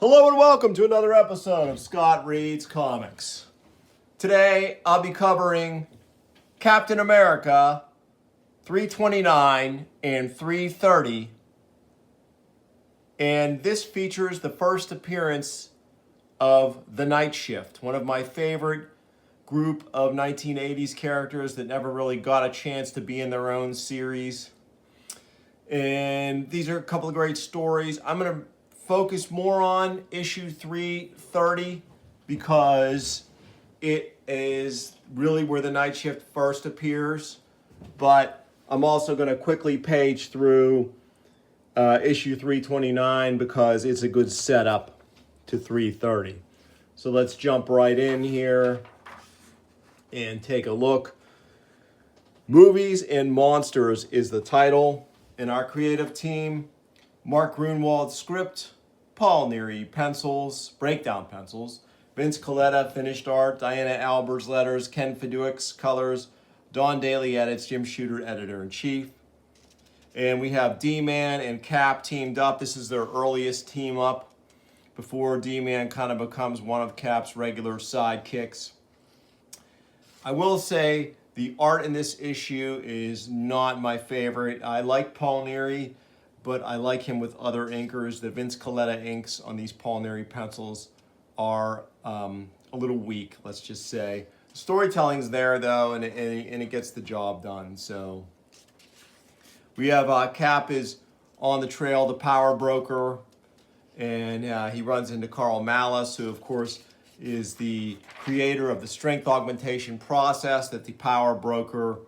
Hello and welcome to another episode of Scott Reads Comics. Today I'll be covering Captain America 329 and 330, and this features the first appearance of The Night Shift, one of my favorite group of 1980s characters that never really got a chance to be in their own series. And these are a couple of great stories. I'm going to focus more on issue 330 because it is really where the Night Shift first appears. But I'm also going to quickly page through issue 329 because it's a good setup to 330. So let's jump right in here and take a look. Movies and Monsters is the title. And our creative team: Mark Grunwald script, Paul Neary pencils, breakdown pencils, Vince Coletta finished art, Diana Albers letters, Ken Fiduix colors, Don Daly edits, Jim Shooter editor-in-chief. And we have D-Man and Cap teamed up. This is their earliest team up before D-Man kind of becomes one of Cap's regular sidekicks. I will say the art in this issue is not my favorite. I like Paul Neary, but I like him with other inkers. The Vince Coletta inks on these Paul Neary pencils are a little weak, let's just say. Storytelling's there, though, and it gets the job done. So we have Cap is on the trail, the power broker, and he runs into Carl Malice, who, of course, is the creator of the strength augmentation process that the power broker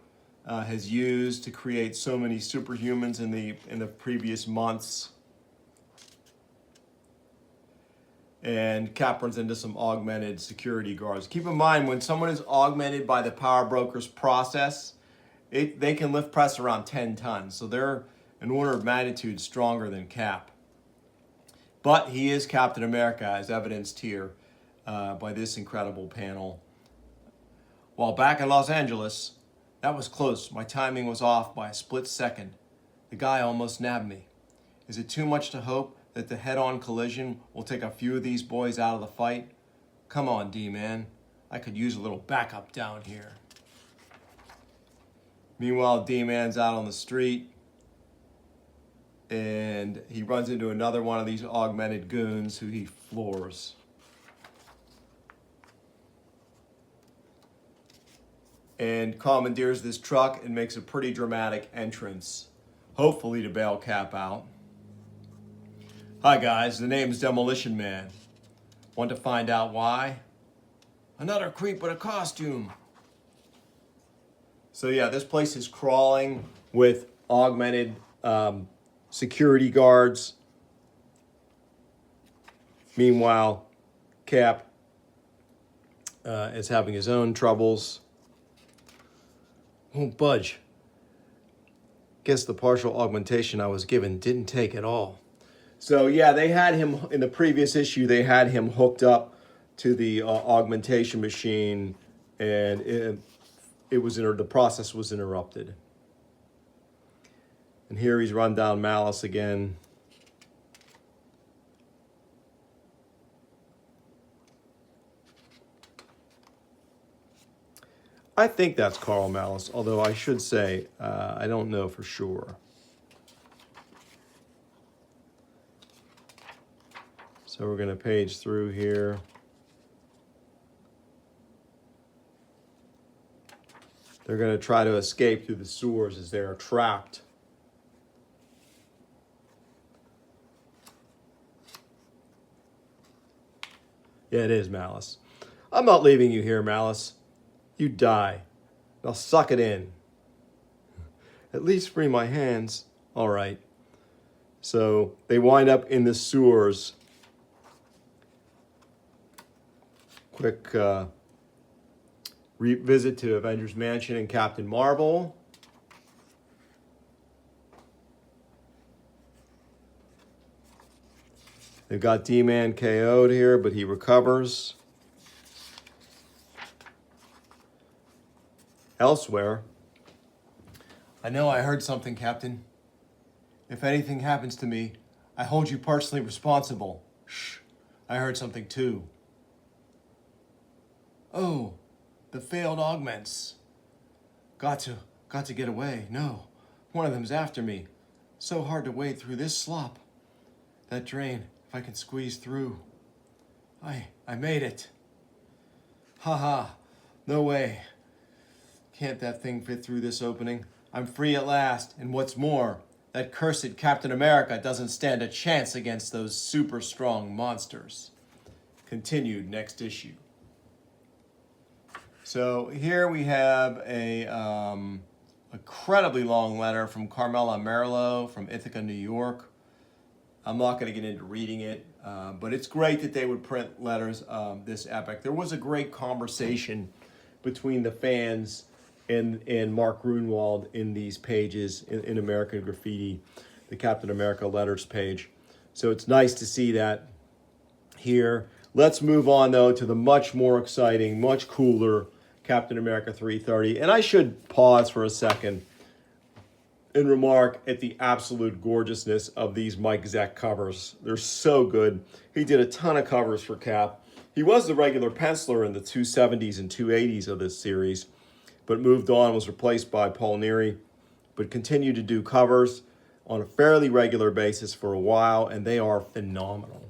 has used to create so many superhumans in the previous months. And Cap runs into some augmented security guards. Keep in mind, when someone is augmented by the power broker's process, they can lift press around 10 tons. So they're an order of magnitude stronger than Cap. But he is Captain America, as evidenced here by this incredible panel. While back in Los Angeles, that was close. My timing was off by a split second. The guy almost nabbed me. Is it too much to hope that the head-on collision will take a few of these boys out of the fight? Come on, D-Man. I could use a little backup down here. Meanwhile, D-Man's out on the street, and he runs into another one of these augmented goons who he floors. And commandeers this truck and makes a pretty dramatic entrance, hopefully to bail Cap out. Hi guys, the name's Demolition Man. Want to find out why? Another creep with a costume. So yeah, this place is crawling with augmented security guards. Meanwhile, Cap is having his own troubles. Won't budge. Guess the partial augmentation I was given didn't take at all. So yeah, they had him in the previous issue. They had him hooked up to the augmentation machine, and the process was interrupted. And here he's run down Malice again. I think that's Carl Malice, although I should say I don't know for sure. So we're going to page through here. They're going to try to escape through the sewers as they are trapped. Yeah, it is Malice. I'm not leaving you here, Malice. You die. Now suck it in. At least free my hands. All right. So they wind up in the sewers. Quick visit to Avengers Mansion and Captain Marvel. They've got D-Man KO'd here, but he recovers. Elsewhere, I know I heard something, Captain. If anything happens to me, I hold you personally responsible. Shh. I heard something too. Oh, the failed augments. Got to get away. No, one of them's after me. So hard to wade through this slop. That drain, if I can squeeze through. I made it. Ha ha, no way. Can't that thing fit through this opening? I'm free at last, and what's more, that cursed Captain America doesn't stand a chance against those super strong monsters. Continued next issue. So here we have a incredibly long letter from Carmela Merlo from Ithaca, New York. I'm not going to get into reading it, but it's great that they would print letters this epic. There was a great conversation between the fans and Mark Grunwald in these pages in American Graffiti, the Captain America letters page. So it's nice to see that here. Let's move on, though, to the much more exciting, much cooler Captain America 330. And I should pause for a second and remark at the absolute gorgeousness of these Mike Zeck covers. They're so good. He did a ton of covers for Cap. He was the regular penciler in the 270s and 280s of this series, but moved on, was replaced by Paul Neary, but continued to do covers on a fairly regular basis for a while, and they are phenomenal.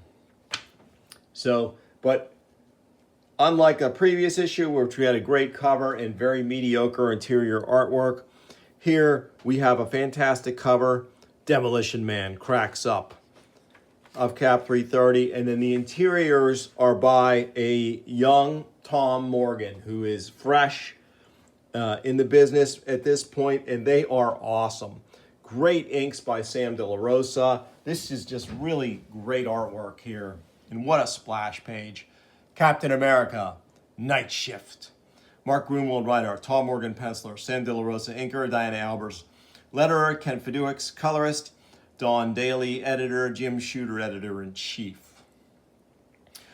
So, but unlike a previous issue, which we had a great cover and very mediocre interior artwork, here we have a fantastic cover. Demolition Man cracks up of Cap 330, and then the interiors are by a young Tom Morgan, who is fresh in the business at this point, and they are awesome. Great inks by Sam De La Rosa. This is just really great artwork here, and what a splash page. Captain America, Night Shift. Mark Grunwald, writer. Tom Morgan, penciler. Sam De La Rosa, inker. Diana Albers, letterer. Ken Fiduix, colorist. Don Daly, editor. Jim Shooter, editor-in-chief.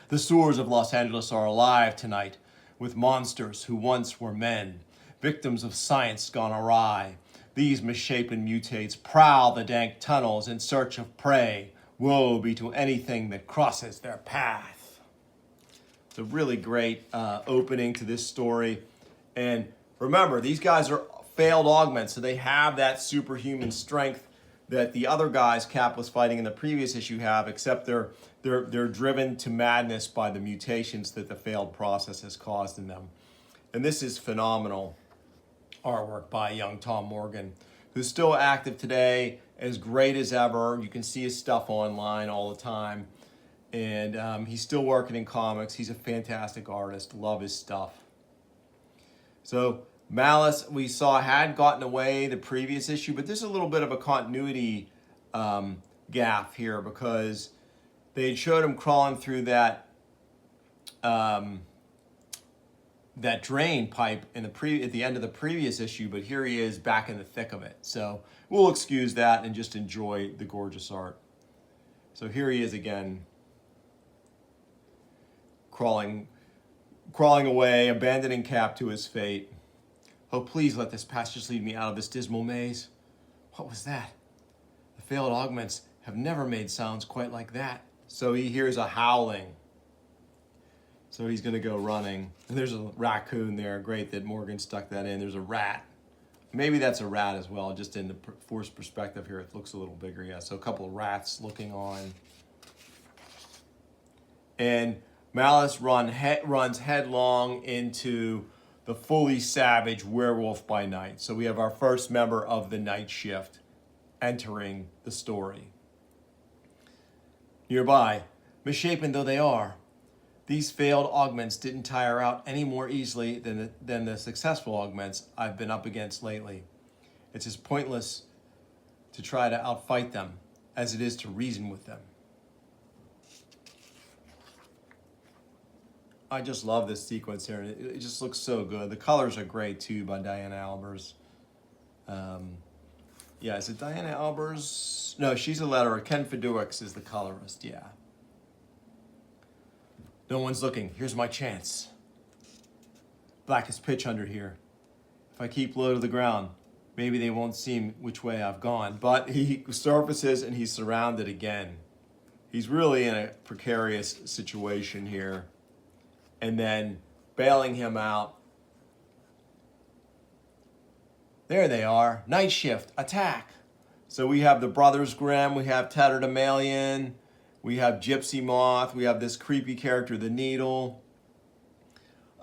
The sewers of Los Angeles are alive tonight with monsters who once were men, victims of science gone awry. These misshapen mutates prowl the dank tunnels in search of prey. Woe be to anything that crosses their path. It's a really great opening to this story. And remember, these guys are failed augments, so they have that superhuman strength that the other guys Cap was fighting in the previous issue have, except they're driven to madness by the mutations that the failed process has caused in them. And this is phenomenal artwork by young Tom Morgan, who's still active today, as great as ever. You can see his stuff online all the time. And he's still working in comics. He's a fantastic artist. Love his stuff. So Malice, we saw, had gotten away the previous issue, but there's a little bit of a continuity gap here, because they showed him crawling through that that drain pipe in at the end of the previous issue, but here he is back in the thick of it. So we'll excuse that and just enjoy the gorgeous art. So here he is again, crawling away, abandoning Cap to his fate. Oh, please let this pass just lead me out of this dismal maze. What was that? The failed augments have never made sounds quite like that. So he hears a howling. So he's going to go running. And there's a raccoon there. Great that Morgan stuck that in. There's a rat. Maybe that's a rat as well. Just in the forced perspective here, it looks a little bigger. Yeah, so a couple of rats looking on. And Malice runs headlong into the fully savage Werewolf by Night. So we have our first member of the Night Shift entering the story. Nearby, misshapen though they are, these failed augments didn't tire out any more easily than the successful augments I've been up against lately. It's as pointless to try to outfight them as it is to reason with them. I just love this sequence here. It just looks so good. The colors are great too by Diana Albers. Yeah, is it Diana Albers? No, she's a letterer. Ken Fiduix is the colorist, yeah. No one's looking. Here's my chance. Black as pitch under here. If I keep low to the ground, maybe they won't see which way I've gone. But he surfaces and he's surrounded again. He's really in a precarious situation here. And then bailing him out. There they are. Night Shift, attack. So we have the Brothers Grimm, we have Tatterdemalion, we have Gypsy Moth, we have this creepy character, the Needle.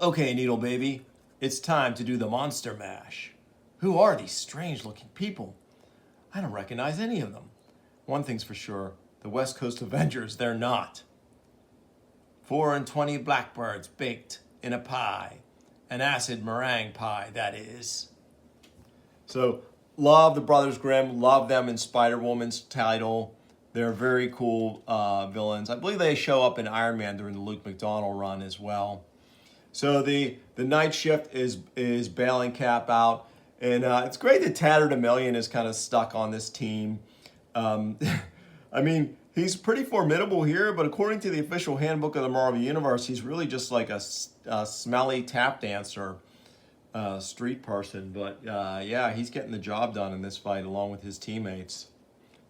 Okay, Needle baby, it's time to do the Monster Mash. Who are these strange looking people? I don't recognize any of them. One thing's for sure, the West Coast Avengers, they're not. 24 blackbirds baked in a pie. An acid meringue pie, that is. So, love the Brothers Grimm, love them in Spider-Woman's title. They're very cool villains. I believe they show up in Iron Man during the Luke McDonnell run as well. So the Night Shift is bailing Cap out. And it's great that Tatterdemalion is kind of stuck on this team. I mean, he's pretty formidable here, but according to the official handbook of the Marvel Universe, he's really just like a smelly tap dancer, street person. But yeah, he's getting the job done in this fight along with his teammates.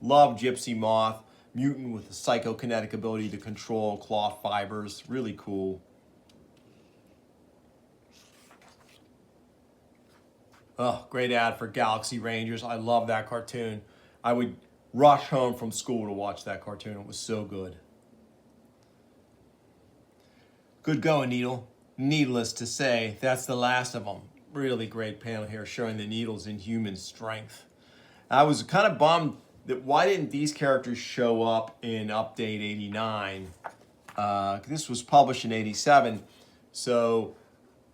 Love Gypsy Moth, mutant with a psychokinetic ability to control cloth fibers. Really cool. Oh, great ad for Galaxy Rangers. I love that cartoon. I would rush home from school to watch that cartoon. It was so good. Good going, Needle. Needless to say, that's the last of them. Really great panel here showing the Needle's inhuman strength. I was kind of bummed that why didn't these characters show up in Update 89? This was published in 87, so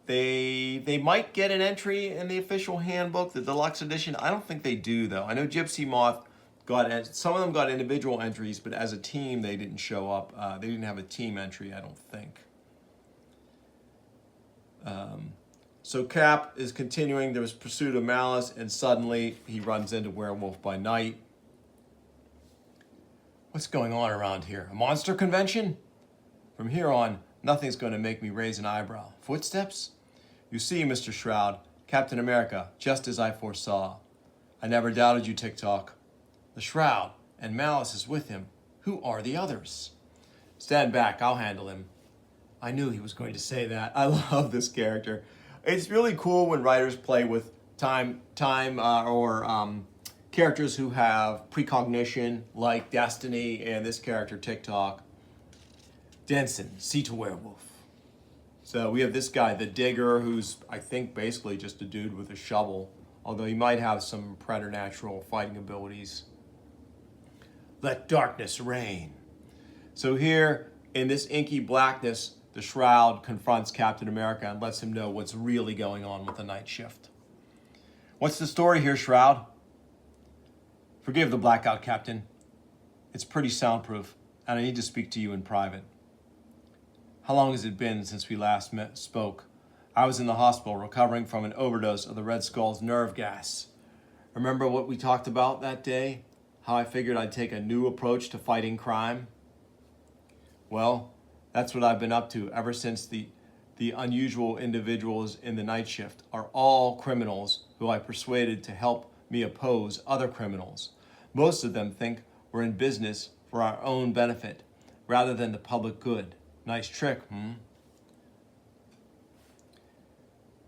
they might get an entry in the official handbook, the deluxe edition. I don't think they do, though. I know Gypsy Moth some of them got individual entries, but as a team, they didn't show up. They didn't have a team entry, I don't think. So Cap is continuing. There was pursuit of Malice, and suddenly he runs into Werewolf by Night. What's going on around here? A monster convention? From here on, nothing's going to make me raise an eyebrow. Footsteps? You see, Mr. Shroud, Captain America, just as I foresaw. I never doubted you, TikTok. The Shroud, and Malice is with him. Who are the others? Stand back, I'll handle him. I knew he was going to say that. I love this character. It's really cool when writers play with characters who have precognition, like Destiny and this character, TikTok. Denson, see to Werewolf. So we have this guy, the Digger, who's, I think, basically just a dude with a shovel, although he might have some preternatural fighting abilities. Let darkness reign. So here, in this inky blackness, the Shroud confronts Captain America and lets him know what's really going on with the Night Shift. What's the story here, Shroud? Forgive the blackout, Captain. It's pretty soundproof, and I need to speak to you in private. How long has it been since we last spoke? I was in the hospital recovering from an overdose of the Red Skull's nerve gas. Remember what we talked about that day? How I figured I'd take a new approach to fighting crime? Well, that's what I've been up to ever since the unusual individuals in the Night Shift are all criminals who I persuaded to help me oppose other criminals. Most of them think we're in business for our own benefit rather than the public good. Nice trick,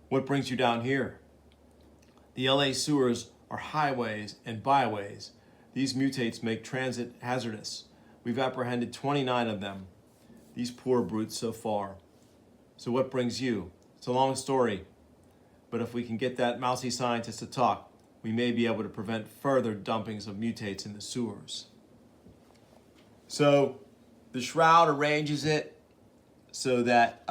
What brings you down here? The LA sewers are highways and byways. These mutates make transit hazardous. We've apprehended 29 of them. These poor brutes so far. So what brings you? It's a long story. But if we can get that mousy scientist to talk, we may be able to prevent further dumpings of mutates in the sewers. So the Shroud arranges it so that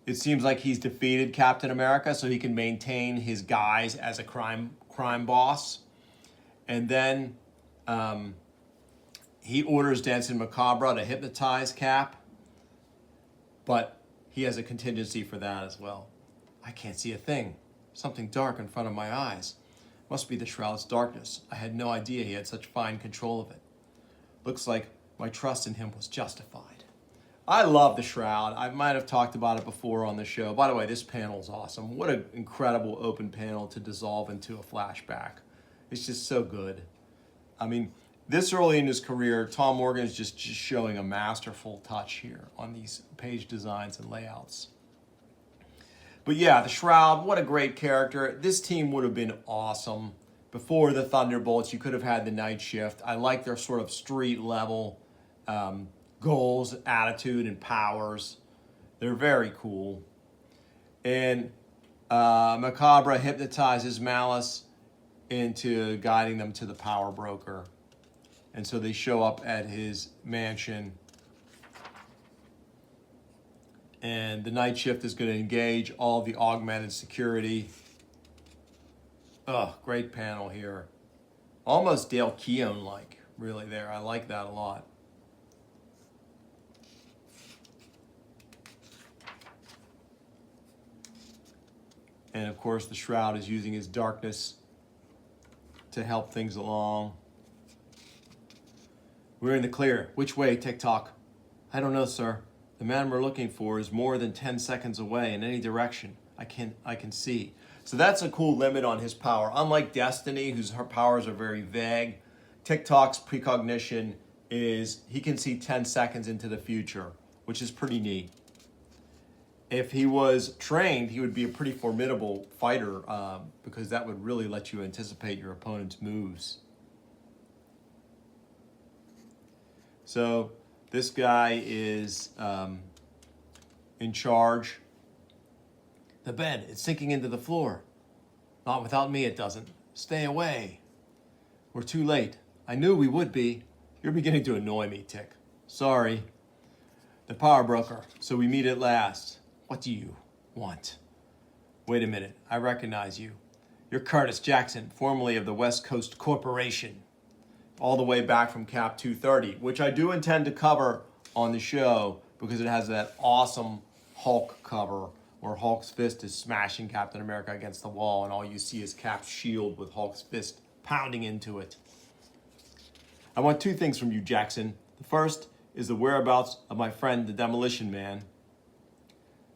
it seems like he's defeated Captain America, so he can maintain his guise as a crime boss. And then he orders Danson Macabre to hypnotize Cap, but he has a contingency for that as well. I can't see a thing. Something dark in front of my eyes. Must be the Shroud's darkness. I had no idea he had such fine control of it. Looks like my trust in him was justified. I love the Shroud. I might have talked about it before on the show. By the way, this panel's awesome. What an incredible open panel to dissolve into a flashback. It's just so good. I mean, this early in his career, Tom Morgan is just showing a masterful touch here on these page designs and layouts. But yeah, the Shroud, what a great character. This team would have been awesome. Before the Thunderbolts, you could have had the Night Shift. I like their sort of street level goals, attitude, and powers. They're very cool. And Macabre hypnotizes Malice into guiding them to the Power Broker. And so they show up at his mansion. And the Night Shift is going to engage all the augmented security. Oh, great panel here. Almost Dale Keown-like, really, there. I like that a lot. And of course, the Shroud is using his darkness to help things along. We're in the clear. Which way, TikTok? I don't know, sir. The man we're looking for is more than 10 seconds away in any direction. I can see. So that's a cool limit on his power. Unlike Destiny, whose powers are very vague, TikTok's precognition is he can see 10 seconds into the future, which is pretty neat. If he was trained, he would be a pretty formidable fighter because that would really let you anticipate your opponent's moves. So this guy is in charge. The bed, it's sinking into the floor. Not without me, it doesn't. Stay away. We're too late. I knew we would be. You're beginning to annoy me, Tick. Sorry. The Power Broker. So we meet at last. What do you want? Wait a minute. I recognize you. You're Curtis Jackson, formerly of the West Coast Corporation. All the way back from Cap 230, which I do intend to cover on the show because it has that awesome Hulk cover where Hulk's fist is smashing Captain America against the wall and all you see is Cap's shield with Hulk's fist pounding into it. I want two things from you, Jackson. The first is the whereabouts of my friend, the Demolition Man.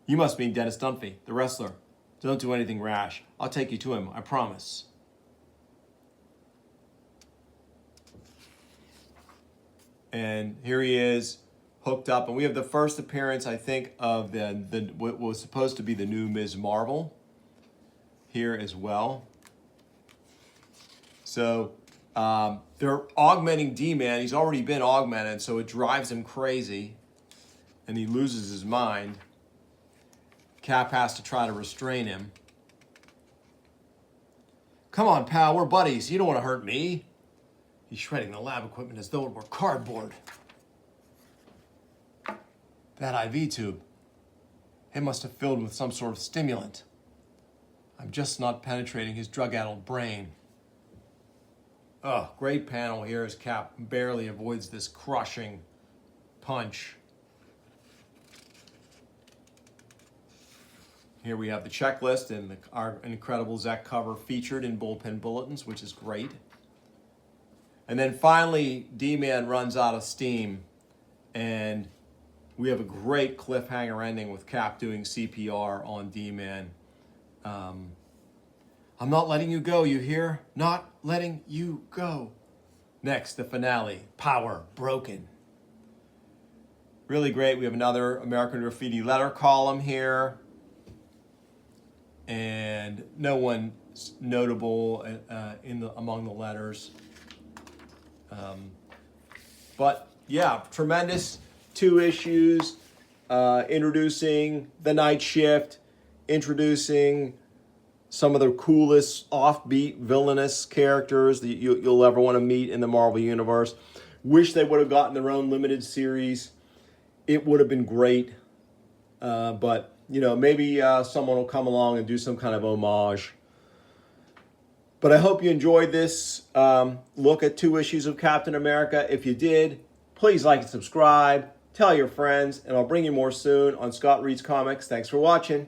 You must mean Dennis Dunphy, the wrestler. Don't do anything rash. I'll take you to him, I promise. And here he is, hooked up. And we have the first appearance, I think, of the what was supposed to be the new Ms. Marvel here as well. So they're augmenting D-Man. He's already been augmented, so it drives him crazy. And he loses his mind. Cap has to try to restrain him. Come on, pal, we're buddies. You don't want to hurt me. He's shredding the lab equipment as though it were cardboard. That IV tube, it must have filled with some sort of stimulant. I'm just not penetrating his drug-addled brain. Oh, great panel here as Cap barely avoids this crushing punch. Here we have the checklist and our incredible Zek cover featured in Bullpen Bulletins, which is great. And then finally, D-Man runs out of steam, and we have a great cliffhanger ending with Cap doing CPR on D-Man. I'm not letting you go, you hear? Not letting you go. Next, the finale, Power Broken. Really great. We have another American Graffiti letter column here. And no one notable among the letters. But yeah, tremendous 2 issues, introducing the Night Shift, introducing some of the coolest offbeat villainous characters that you'll ever want to meet in the Marvel Universe. Wish they would have gotten their own limited series. It would have been great. But, you know, maybe someone will come along and do some kind of homage. But I hope you enjoyed this look at 2 issues of Captain America. If you did, please like and subscribe. Tell your friends, and I'll bring you more soon on Scott Reads Comics. Thanks for watching.